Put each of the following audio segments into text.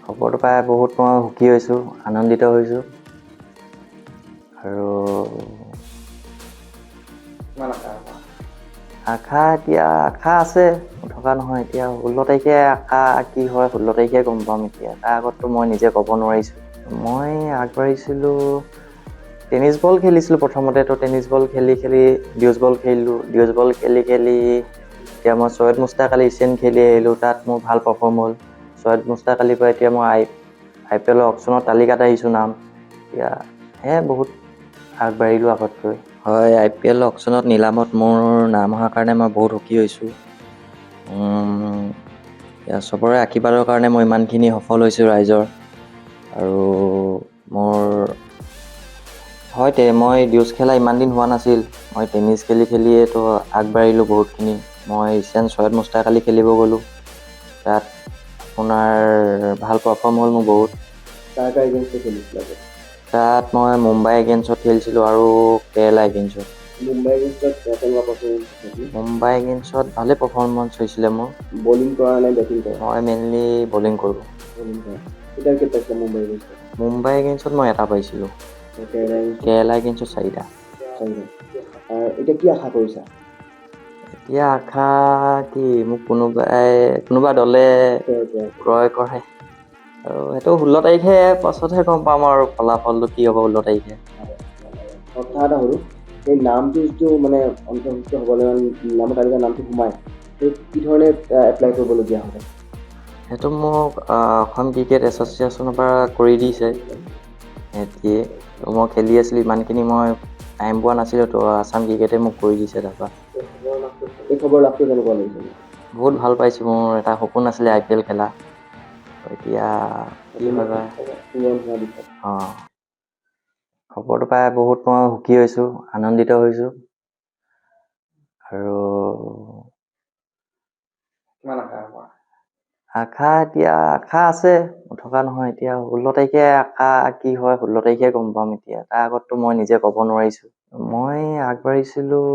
খবৰটো পাই বহুত মই সুখী হৈছোঁ, আনন্দিত হৈছোঁ আৰু আশা আছে নথকা নহয়। এতিয়া 16 তাৰিখে আশা কি হয় 16 তাৰিখে গম পাম। এতিয়া তাৰ আগততো মই নিজে ক'ব নোৱাৰিছোঁ। মই আগবাঢ়িছিলোঁ, টেনিছ বল খেলিছিলোঁ প্ৰথমতে। টেনিছ বল খেলি ডিউজ বল খেলিলোঁ। ডিউজ বল খেলি এতিয়া মই ছৈয়দ মুস্তাক আলী এছিয়ান খেলি আহিলোঁ। তাত মোৰ ভাল পাৰফৰ্ম হ'ল। ছৈয়দ মুস্তাক আলীৰ পৰা এতিয়া মই IPL অকশ্যনৰ তালিকাত আহিছোঁ নাম। এতিয়া বহুত আগবাঢ়িলোঁ আগতকৈ। হয়, IPL অকশ্যনত নিলামত মোৰ নাম অহাৰ কাৰণে মই বহুত সুখী হৈছোঁ। চবৰে আশীৰ্বাদৰ কাৰণে মই ইমানখিনি সফল হৈছোঁ ৰাইজৰ। আৰু মই ডিউজ খেলা ইমান দিন হোৱা নাছিল। মই টেনিছ খেলিয়েতো আগবাঢ়িলোঁ বহুতখিনি। মই এছিয়ান ছৈয়দ মুস্তাক আলী খেলিব গ'লোঁ। তাত আপোনাৰ ভাল পাৰফৰ্ম হ'ল মোৰ বহুত। তাত মই মুম্বাই ইণ্ডিয়ানছত খেলিছিলোঁ আৰু কেৰেলা ইণ্ডিয়ানছত। মুম্বাই ইণ্ডিয়ানছত ভালে পাৰফৰ্মেঞ্চ হৈছিলে মোৰ। বলিং কৰা নে বেটিং কৰা? মই মেইনলি বলিং কৰোঁ। মুম্বাই ইণ্ডিয়ানছত মই এটা পাইছিলোঁ। কেৰেলা ইণ্ডিয়ানছত 4টা। এতিয়া কি আশা কৰিছা? এতিয়া আশা কি, মোক কোনোবা দলে ক্ৰয় কৰে আৰু সেইটো 16 তাৰিখে পাছতহে গম পাম আৰু ফলাফলটো কি হ'ব 16 তাৰিখে। কথা এটা হ'ল, সেই নামটো যিটো মানে অন্তৰ্ভুক্ত হ'বলৈ নামৰ তালিকাৰ নামটো সোমাই, সেই কি ধৰণে এপ্লাই কৰিবলগীয়া হ'ব? সেইটো মোক অসম ক্ৰিকেট এছ'চিয়েশ্যনৰ পৰা কৰি দিছে। মই খেলি আছিলোঁ, ইমানখিনি মই টাইম পোৱা নাছিলোঁ, তো আছাম ক্ৰিকেটে মোক কৰি দিছে। তাৰপৰা এই খবৰ লাভটো কেনেকুৱা লাগিছে? বহুত ভাল পাইছোঁ। মোৰ এটা সপোন আছিলে IPL খেলা। এতিয়া কি হয় বা। খবৰটো পাই বহুত মই সুখী হৈছোঁ, আনন্দিত হৈছোঁ আৰু আশা আছে নথকা নহয়। এতিয়া 16 তাৰিখে আশা কি হয় 16 তাৰিখে গম পাম। এতিয়া তাৰ আগততো মই নিজে ক'ব নোৱাৰিছোঁ। মই আগবাঢ়িছিলোঁ,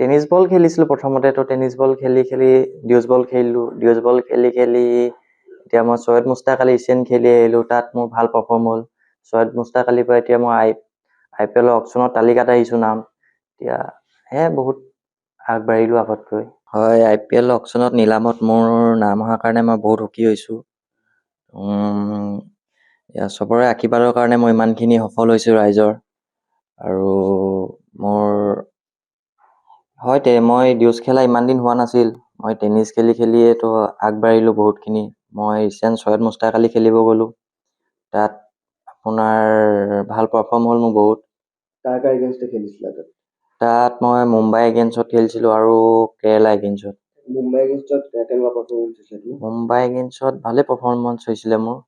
টেনিছ বল খেলিছিলোঁ প্ৰথমতে। টেনিছ বল খেলি ডিউজ বল খেলিলোঁ। ডিউজ বল খেলি এতিয়া মই ছৈয়দ মুস্তাক আলী এছিয়ান খেলি আহিলোঁ। তাত মোৰ ভাল পাৰফৰ্ম হ'ল। ছৈয়দ মুস্তাক আলীৰ পৰা এতিয়া মই IPL অকশ্যনৰ তালিকাত আহিছোঁ নাম। এতিয়া বহুত আগবাঢ়িলোঁ আগতকৈ। হয়, IPL অকশ্যনত নিলামত মোৰ নাম অহাৰ কাৰণে মই বহুত সুখী হৈছোঁ। চবৰে আশীৰ্বাদৰ কাৰণে মই ইমানখিনি সফল হৈছোঁ ৰাইজৰ। আৰু মই ডিউজ খেলা ইমান দিন হোৱা নাছিল। মই টেনিছ খেলিয়েতো আগবাঢ়িলোঁ বহুতখিনি। মই এছিয়ান ছৈয়দ মুস্তাক আলী খেলিব গ'লোঁ। তাত আপোনাৰ ভাল পাৰফৰ্ম হ'ল মোৰ বহুত। তাত মই মুম্বাই ইণ্ডিয়ানছত খেলিছিলোঁ আৰু কেৰেলা ইণ্ডিয়ানছত। মুম্বাই ইণ্ডিয়ানছত ভালে পাৰফৰ্মেঞ্চ হৈছিলে মোৰ।